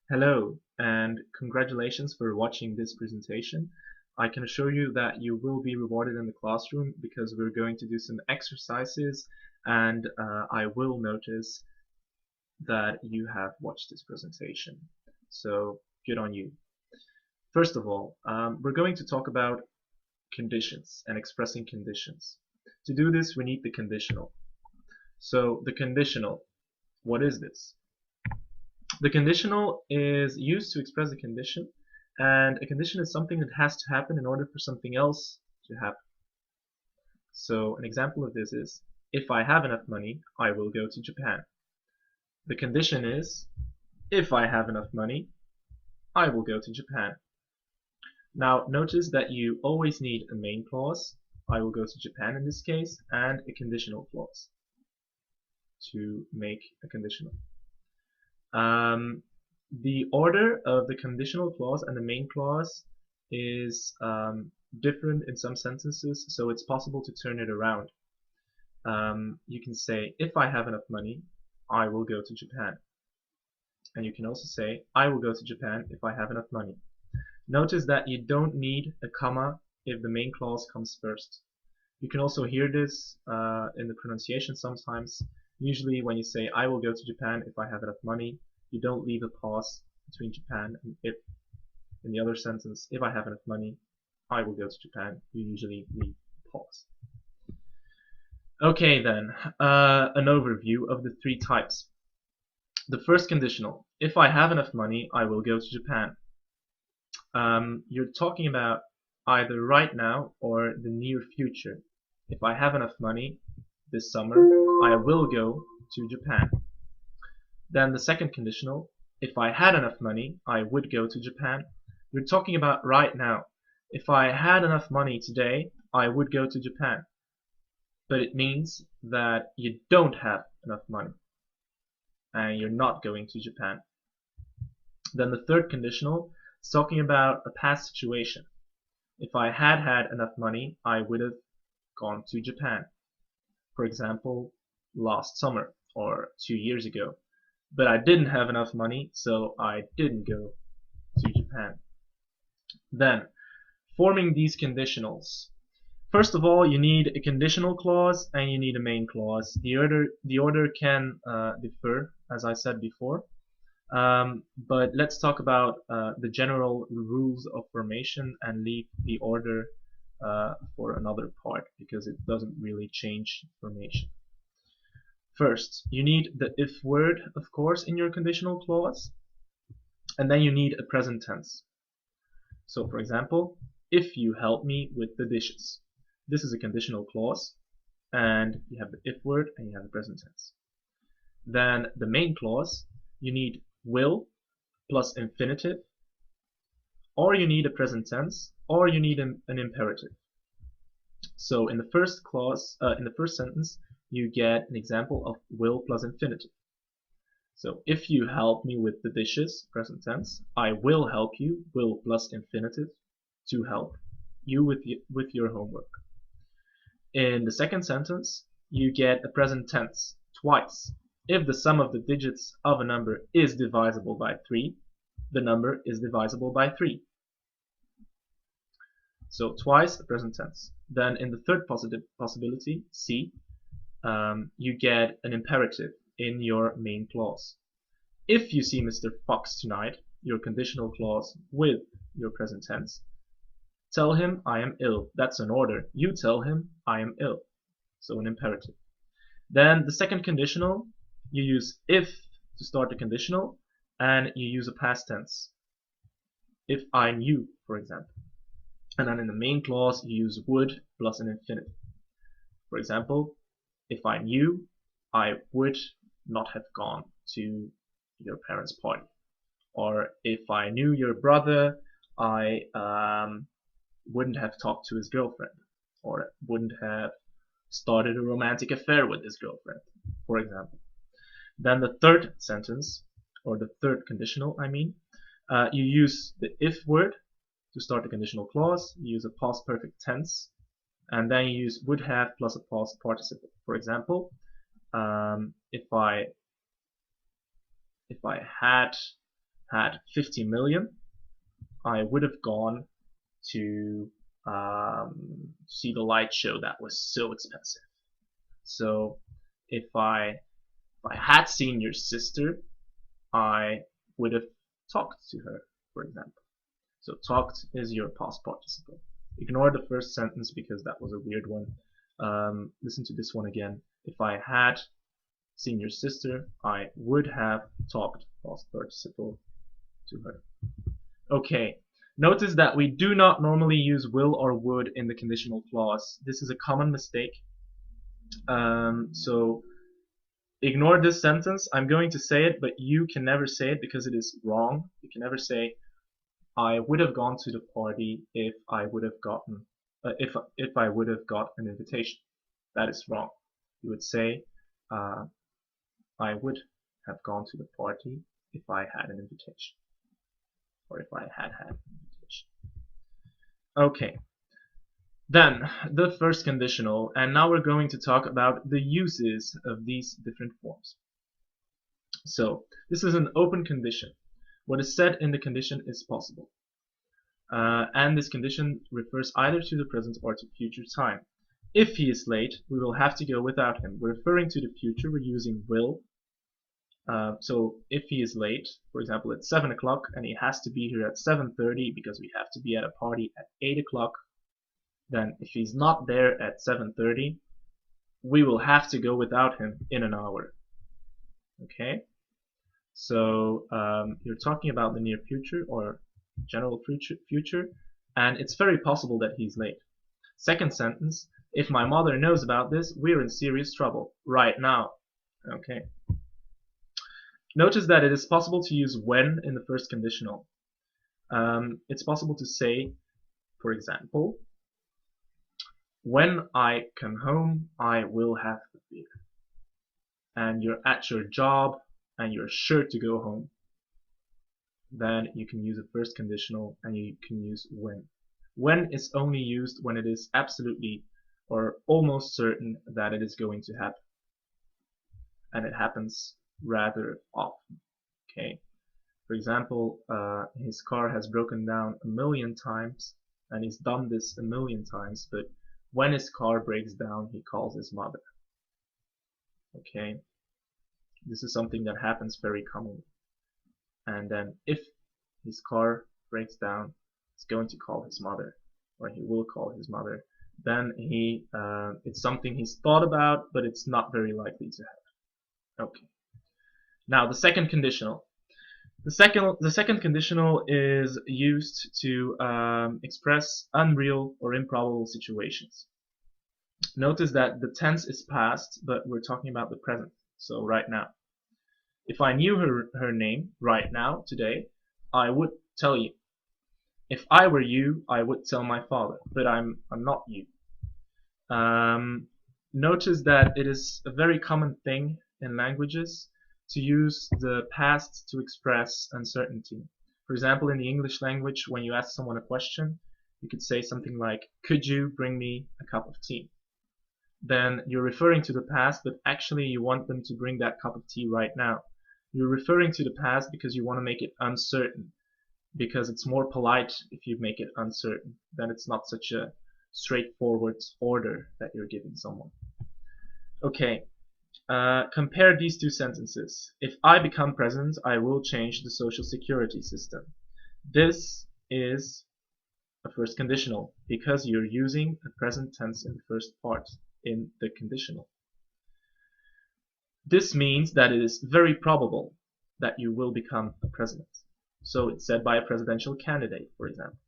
Hello, and congratulations for watching this presentation. I can assure you that you will be rewarded in the classroom because we're going to do some exercises and I will notice that you have watched this presentation. So good on you. First of all, we're going to talk about conditions and expressing conditions. To do this, we need the conditional. So the conditional, what is this? The conditional is used to express a condition, and a condition is something that has to happen in order for something else to happen. So an example of this is, if I have enough money, I will go to Japan. The condition is, if I have enough money, I will go to Japan. Now notice that you always need a main clause, I will go to Japan in this case, and a conditional clause to make a conditional. The order of the conditional clause and the main clause is different in some sentences, so it's possible to turn it around. You can say, if I have enough money, I will go to Japan. And you can also say, I will go to Japan if I have enough money. Notice that you don't need a comma if the main clause comes first. You can also hear this in the pronunciation sometimes. Usually when you say, I will go to Japan if I have enough money, you don't leave a pause between Japan and if. In the other sentence, if I have enough money, I will go to Japan. You usually leave a pause. Okay then, an overview of the three types. The first conditional, if I have enough money, I will go to Japan. You're talking about either right now or the near future. If I have enough money this summer, I will go to Japan. Then the second conditional, if I had enough money, I would go to Japan. You're talking about right now. If I had enough money today, I would go to Japan. But it means that you don't have enough money and you're not going to Japan. Then the third conditional is talking about a past situation. If I had had enough money, I would have gone to Japan. For example, last summer or 2 years ago. But I didn't have enough money, so I didn't go to Japan. Then, forming these conditionals. First of all, you need a conditional clause and you need a main clause. The order can differ, as I said before. But let's talk about the general rules of formation and leave the order for another part because it doesn't really change formation. First, you need the if word, of course, in your conditional clause, and then you need a present tense. So, for example, if you help me with the dishes. This is a conditional clause, and you have the if word and you have the present tense. Then the main clause, you need will plus infinitive, or you need a present tense, or you need an imperative. So in the first clause, in the first sentence, you get an example of will plus infinitive. So if you help me with the dishes, present tense, I will help you, will plus infinitive, to help you with your homework. In the second sentence, you get a present tense twice. If the sum of the digits of a number is divisible by 3, the number is divisible by 3. So twice the present tense. Then in the third possibility, C, you get an imperative in your main clause. If you see Mr. Fox tonight, your conditional clause with your present tense, tell him I am ill. That's an order. You tell him I am ill. So an imperative. Then the second conditional, you use if to start the conditional, and you use a past tense. If I knew, for example. And then in the main clause, you use would plus an infinitive. For example, if I knew, I would not have gone to your parents' party. Or if I knew your brother, I wouldn't have talked to his girlfriend. Or wouldn't have started a romantic affair with his girlfriend, for example. Then the third sentence, or the third conditional, you use the if word to start the conditional clause, you use a past perfect tense, and then you use would have plus a past participle. For example, if I had had 50 million, I would have gone to see the light show that was so expensive. So if I had seen your sister, I would have talked to her, for example. So talked is your past participle. Ignore the first sentence because that was a weird one. Listen to this one again. If I had seen your sister, I would have talked past participle to her. Okay. Notice that we do not normally use will or would in the conditional clause. This is a common mistake. So ignore this sentence. I'm going to say it, but you can never say it because it is wrong. You can never say, I would have gone to the party if I would have gotten if I would have got an invitation. That is wrong. You would say, I would have gone to the party if I had an invitation, or if I had an invitation. Okay. Then the first conditional, and now we're going to talk about the uses of these different forms. So this is an open condition. What is said in the condition is possible. And this condition refers either to the present or to future time. If he is late, we will have to go without him. We're referring to the future, we're using will. So if he is late, for example, it's 7 o'clock and he has to be here at 7:30 because we have to be at a party at 8 o'clock, then if he's not there at 7:30, we will have to go without him in an hour. Okay? So you're talking about the near future or general future, and it's very possible that he's late. Second sentence, if my mother knows about this, we're in serious trouble right now. Okay. Notice that it is possible to use when in the first conditional. It's possible to say, for example, when I come home, I will have the beer. And you're at your job and you're sure to go home. Then you can use a first conditional and you can use when. When is only used when it is absolutely or almost certain that it is going to happen. And it happens rather often. Okay. For example, his car has broken down 1,000,000 times and he's done this 1,000,000 times, but when his car breaks down, he calls his mother. Okay. This is something that happens very commonly. And then if his car breaks down, he's going to call his mother, or he will call his mother. Then it's something he's thought about, but it's not very likely to happen. Okay. Now the second conditional. The second conditional is used to express unreal or improbable situations. Notice that the tense is past, but we're talking about the present. So right now. If I knew her name right now, today, I would tell you. If I were you, I would tell my father, but I'm not you. Notice that it is a very common thing in languages to use the past to express uncertainty. For example, in the English language, when you ask someone a question, you could say something like, could you bring me a cup of tea? Then you're referring to the past, but actually you want them to bring that cup of tea right now. You're referring to the past because you want to make it uncertain, because it's more polite if you make it uncertain. Then it's not such a straightforward order that you're giving someone. Okay, compare these two sentences. If I become president, I will change the social security system. This is a first conditional because you're using a present tense in the first part in the conditional. This means that it is very probable that you will become a president. So it's said by a presidential candidate, for example.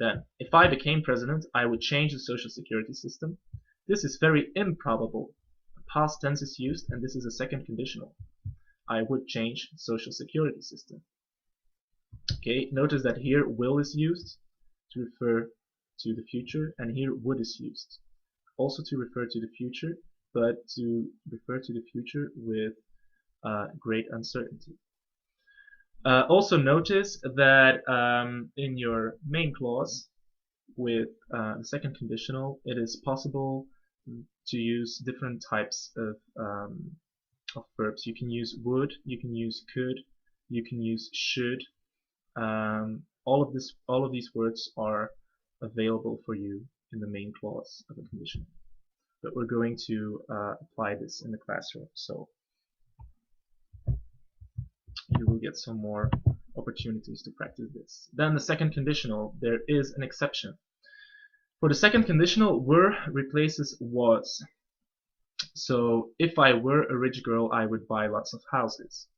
Then, if I became president, I would change the social security system. This is very improbable. Past tense is used, and this is a second conditional. I would change the social security system. Okay, notice that here will is used to refer to the future, and here would is used also to refer to the future, but to refer to the future with great uncertainty. Also notice that in your main clause with the second conditional, it is possible to use different types of verbs. You can use would, you can use could, you can use should, All of these words are available for you in the main clause of a conditional. But we're going to apply this in the classroom, so you will get some more opportunities to practice this. Then the second conditional, there is an exception. For the second conditional, were replaces was. So if I were a rich girl, I would buy lots of houses.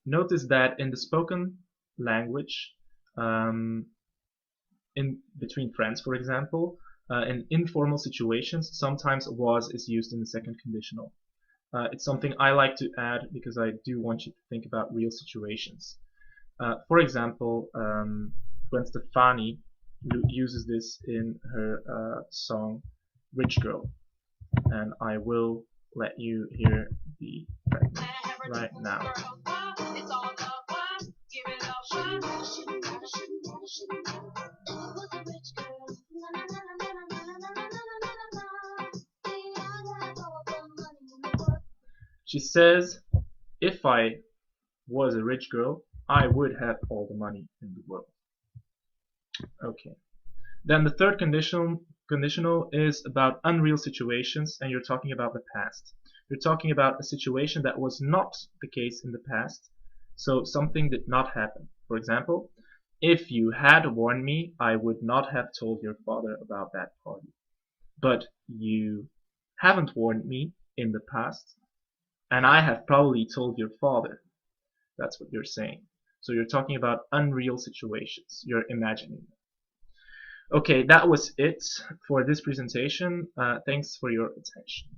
Notice that in the spoken language, in between friends, for example, in informal situations, sometimes was is used in the second conditional. It's something I like to add because I do want you to think about real situations. For example, Gwen Stefani uses this in her song Rich Girl, and I will let you hear the fragment right now. She says, if I was a rich girl, I would have all the money in the world. Okay. Then the third conditional is about unreal situations, and you're talking about the past. You're talking about a situation that was not the case in the past, so something did not happen. For example, if you had warned me, I would not have told your father about that party. But you haven't warned me in the past, and I have probably told your father. That's what you're saying. So you're talking about unreal situations. You're imagining them. Okay, that was it for this presentation. Thanks for your attention.